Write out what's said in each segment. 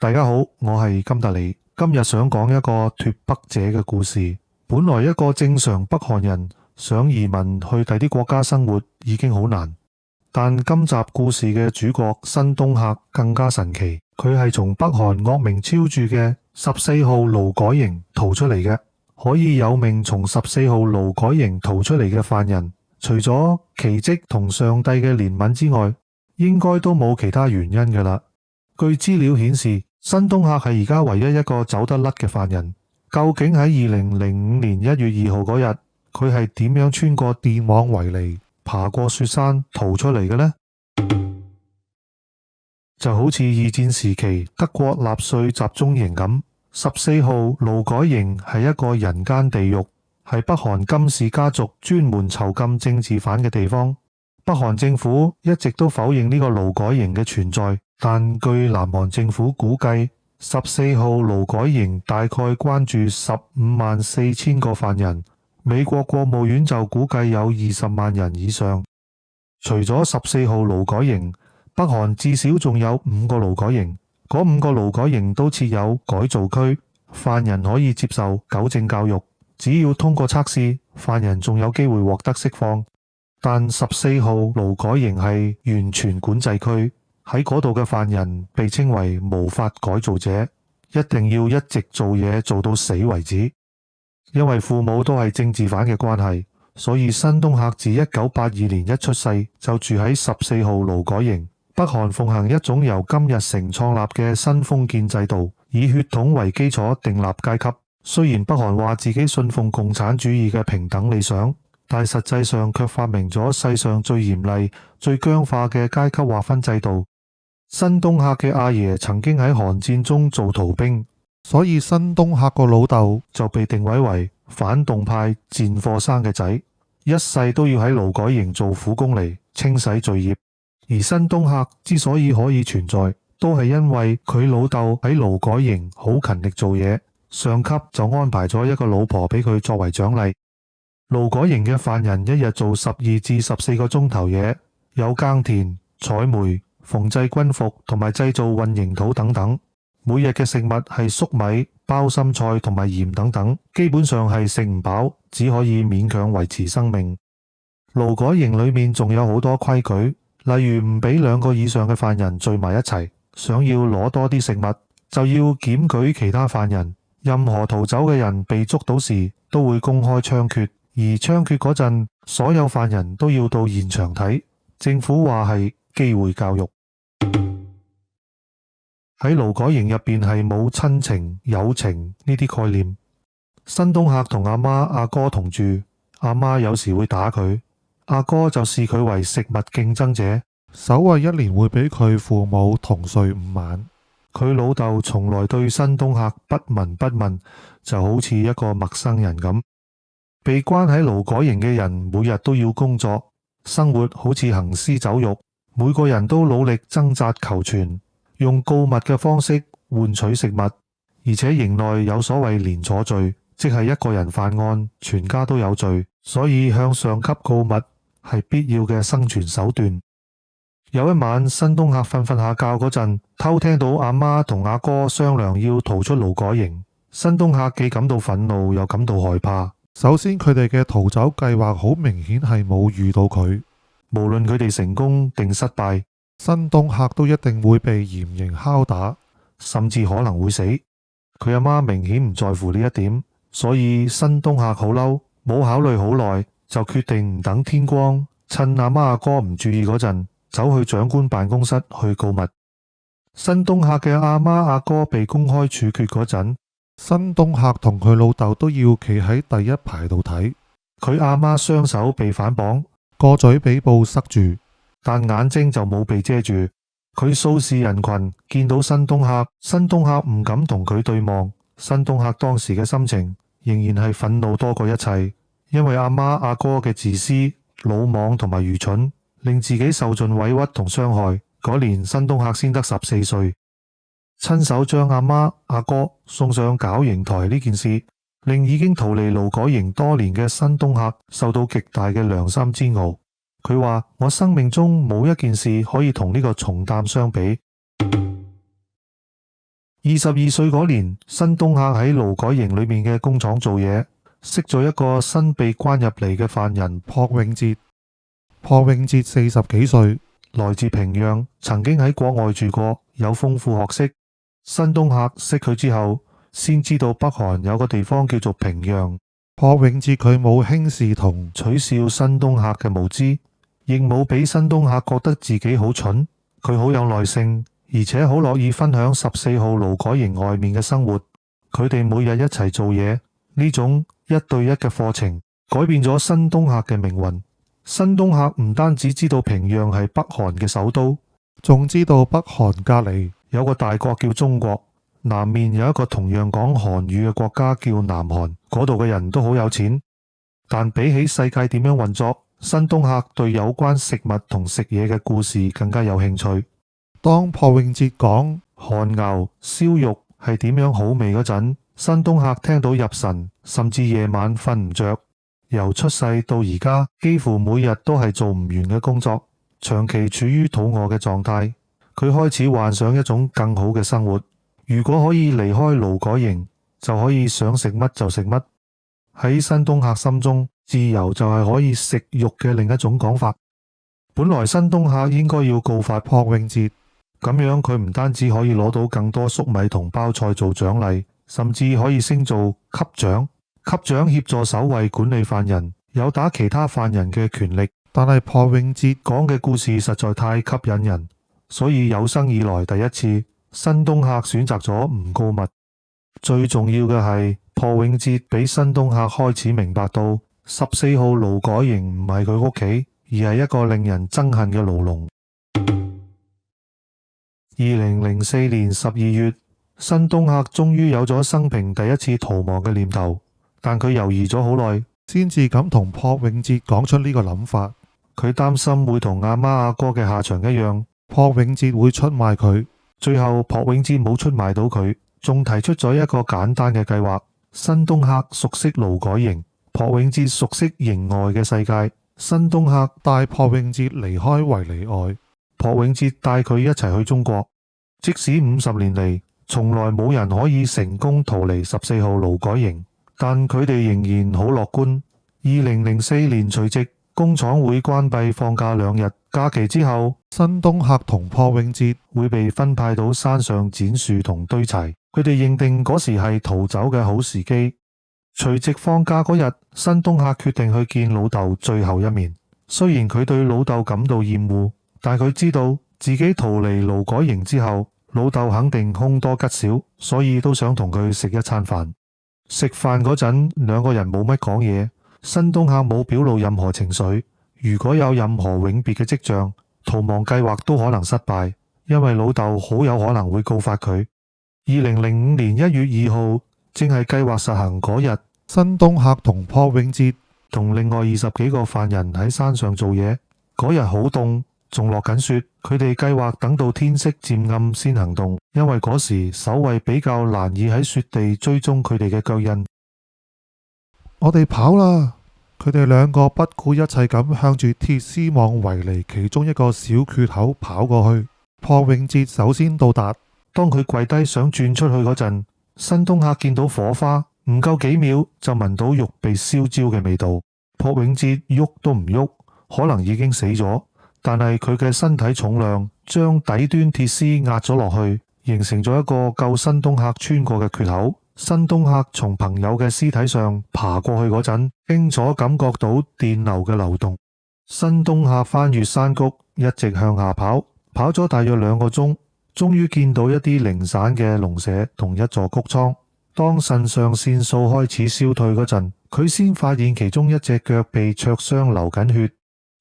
大家好，我係金達利。今日想講一個脫北者嘅故事。本來一個正常北韓人想移民去第啲國家生活已經好難，但今集故事嘅主角申東赫更加神奇。佢係從北韓惡名昭著嘅14號勞改營逃出嚟嘅。可以有命從14號勞改營逃出嚟嘅犯人，除咗奇蹟同上帝嘅憐憫之外，應該都冇其他原因㗎喇。據資料顯示，申東赫係而家唯一一個走得甩嘅犯人。究竟喺2005年1月2號嗰日，佢係點樣穿過電網圍籬，爬過雪山逃出嚟嘅呢？就好似二戰時期德國納粹集中營咁，14號勞改營係一個人間地獄，係北韓金氏家族專門囚禁政治犯嘅地方。北韓政府一直都否認呢個勞改營嘅存在，但據南韓政府估計，14號勞改營大概關住154000個犯人，美國國務院就估計有20萬人以上。除咗14號勞改營，北韓至少仲有5個勞改營，嗰5個勞改營都設有改造區，犯人可以接受糾正教育，只要通過測試，犯人仲有機會獲得釋放。但14號勞改營係完全管制區，喺嗰度嘅犯人被稱為無法改造者，一定要一直做嘢做到死為止。因為父母都係政治犯嘅關係，所以申東赫自1982年一出世就住喺14號勞改營。北韓奉行一種由金日成創立嘅新封建制度，以血統為基礎訂立階級。雖然北韓話自己信奉共產主義嘅平等理想，但實際上卻發明咗世上最嚴厲、最僵化嘅階級劃分制度。申東赫嘅阿爺曾經喺韓戰中做逃兵，所以申東赫個老豆就被定位為反動派賤貨生嘅仔，一世都要喺勞改營做苦工嚟清洗罪孽。而申東赫之所以可以存在，都係因為佢老豆喺勞改營好勤力做嘢，上級就安排咗一個老婆俾佢作為獎勵。勞改營嘅犯人一日做12至14個鐘頭嘢，有耕田、採煤、縫製軍服同埋製造混凝土等等。每日嘅食物係粟米、包心菜同埋鹽等等，基本上係食唔飽，只可以勉強維持生命。勞改營裏面仲有好多規矩，例如唔俾2個以上嘅犯人聚埋一齊，想要攞多啲食物就要檢舉其他犯人。任何逃走嘅人被捉到時，都會公開槍決，而槍決嗰陣，所有犯人都要到現場睇。政府話係機會教育。喺勞改營入邊係冇親情、友情呢啲概念。申東赫同阿媽、阿哥同住，阿媽有時會打佢，阿哥就視佢為食物競爭者，守衛1年會俾佢父母同睡5晚。佢老豆從來對申東赫不聞不問，就好似一個陌生人咁。被關喺勞改營嘅人每日都要工作，生活好似行屍走肉，每個人都努力掙扎求存，用告密嘅方式換取食物，而且營內有所謂連坐罪，即係一個人犯案，全家都有罪，所以向上級告密係必要嘅生存手段。有一晚，申東赫瞓下覺嗰陣，偷聽到阿媽同阿哥商量要逃出勞改營。申東赫既感到憤怒，又感到害怕。首先，佢哋嘅逃走計劃好明顯係冇遇到佢，無論佢哋成功定失敗，申東赫都一定會被嚴刑拷打，甚至可能會死。佢阿媽明顯唔在乎呢一點，所以申東赫好嬲，冇考慮好耐，就決定唔等天光，趁阿媽阿哥唔注意嗰陣，走去長官辦公室去告密。申東赫嘅阿媽阿哥被公開處決嗰陣，申東赫同佢老豆都要企喺第一排度睇。佢阿媽雙手被反綁，個嘴俾布塞住，但眼睛就冇被遮住。佢掃視人群，見到申東赫，申東赫唔敢同佢對望。申東赫當時嘅心情仍然係憤怒多過一切，因為阿媽阿哥嘅自私、魯莽同埋愚蠢，令自己受盡委屈同傷害。嗰年申東赫先得14歲，親手將阿媽阿哥送上絞刑台呢件事，令已經逃離勞改營多年嘅申東赫受到極大嘅良心煎熬。佢話：我生命中冇一件事可以同呢個重擔相比。22歲嗰年，新東赫喺勞改營裏面嘅工廠做嘢，識咗一個新被關入嚟嘅犯人朴永哲。朴永哲40幾歲，來自平壤，曾經喺國外住過，有豐富學識。新東赫識佢之後，先知道北韓有個地方叫做平壤。朴永哲佢冇輕視同取笑新東赫嘅無知，亦冇俾新東赫覺得自己好蠢。佢好有耐性，而且好樂意分享14號勞改營外面嘅生活。佢哋每日一齊做嘢，呢種1對1嘅課程改變咗新東赫嘅命運。新東赫唔單止知道平壤係北韓嘅首都，仲知道北韓隔籬有個大國叫中國，南面有一個同樣講韓語嘅國家叫南韓，嗰度嘅人都好有錢。但比起世界點樣運作，新東赫對有關食物同食嘢嘅故事更加有興趣。當朴永哲講韓牛燒肉係點樣好味嗰陣，新東赫聽到入神，甚至夜晚瞓唔着。由出世到而家，幾乎每日都係做唔完嘅工作，長期處於肚餓嘅狀態。佢開始幻想一種更好嘅生活。如果可以離開勞改營，就可以想食乜就食乜。喺新東赫心中，自由就係可以食肉嘅另一種講法。本來新東赫應該要告發朴永哲，咁樣佢唔單止可以攞到更多粟米同包菜做獎勵，甚至可以升做級長。級長協助守衛管理犯人，有打其他犯人嘅權力。但係朴永哲講嘅故事實在太吸引人，所以有生以來第一次，新東赫選擇咗唔告密。最重要嘅係，朴永哲俾新東赫開始明白到14號勞改營唔係佢屋企，而係一個令人憎恨嘅牢籠。2004年12月，新東赫終於有咗生平第一次逃亡嘅念頭。但佢猶豫咗好耐，先至敢同朴永哲講出呢個諗法。佢擔心會同阿媽阿哥嘅下場一樣，朴永哲會出賣佢。最後朴永哲冇出賣到佢，仲提出咗一個簡單嘅計劃。新東赫熟悉勞改營，朴永哲熟悉營外嘅世界。新東赫帶朴永哲離開維尼外，朴永哲帶佢一齊去中國。即使50年嚟，從來冇人可以成功逃離14號勞改營。但佢哋仍然好樂觀。2004年除夕，工廠會關閉放假2日，假期之後，新東赫同朴永哲會被分派到山上剪樹同堆柴。佢哋認定嗰時係逃走嘅好時機。除夕放假嗰日，新東赫決定去見老豆最後一面。雖然佢對老豆感到厭惡，但佢知道自己逃離勞改營之後，老豆肯定凶多吉少，所以都想同佢食一餐飯。食飯嗰陣，兩個人冇乜講嘢。新東赫冇表露任何情緒。如果有任何永別嘅跡象，逃亡計劃都可能失敗，因為老豆好有可能會告發佢。2005年1月2號，正係計劃實行嗰日，新東赫同朴永哲同另外20幾個犯人喺山上做嘢。嗰日好凍，仲落緊雪。佢哋計劃等到天色漸暗先行動，因為嗰時守衛比較難以喺雪地追蹤佢哋嘅腳印。我哋跑啦！佢哋兩個不顧一切咁向住鐵絲網圍籬其中一個小缺口跑過去。朴永哲首先到達，當佢跪低想轉出去嗰陣，新東赫見到火花，唔夠幾秒就聞到肉被燒焦嘅味道。朴永哲喐都唔喐，可能已經死咗。但係佢嘅身體重量將底端鐵絲壓咗落去，形成咗一個夠新東赫穿過嘅缺口。新東赫從朋友嘅屍體上爬過去嗰陣，清楚感覺到電流嘅流動。新東赫翻越山谷，一直向下跑，跑咗大約2個鐘，終於見到一啲零散嘅農舍同一座谷倉。當腎上腺素開始消退嗰陣，佢先發現其中一隻腳被灼傷流緊血。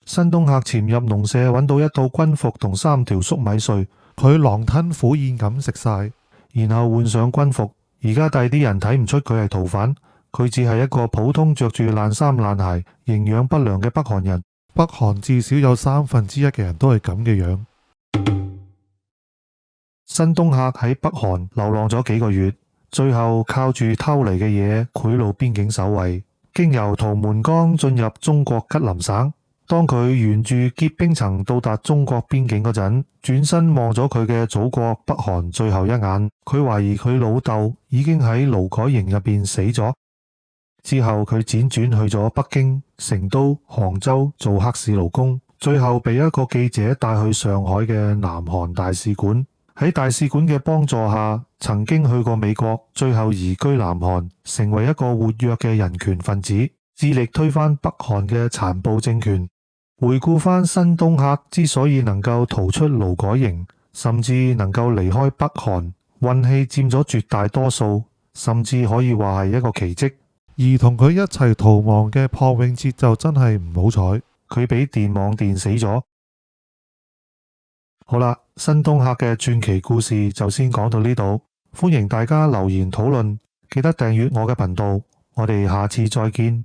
新東赫潛入農舍，揾到一套軍服同3條粟米穗，佢狼吞虎咽咁食晒，然後換上軍服。而家第啲人睇唔出佢係逃犯，佢只係一個普通着住爛衫爛鞋、營養不良嘅北韓人。北韓至少有1/3嘅人都係咁嘅樣。新東赫喺北韓流浪咗幾個月，最後靠住偷嚟嘅嘢賄賂邊境守衛，經由圖們江進入中國吉林省。當佢沿住結冰層到達中國邊境嗰陣，轉身望咗佢嘅祖國北韓最後一眼，佢懷疑佢老豆已經喺勞改營入邊死咗。之後佢輾轉去咗北京、成都、杭州做黑市勞工，最後被一個記者帶去上海嘅南韓大使館。喺大使館嘅幫助下，曾經去過美國，最後移居南韓，成為一個活躍嘅人權分子，致力推翻北韓嘅殘暴政權。回顧翻申東赫之所以能夠逃出勞改營，甚至能夠離開北韓，運氣佔咗絕大多數，甚至可以話係一個奇蹟。而同佢一齊逃亡嘅朴永哲就真係唔好彩，佢俾電網電死咗。好啦，申東赫嘅傳奇故事就先講到呢度，歡迎大家留言討論，記得訂閱我嘅頻道，我哋下次再見。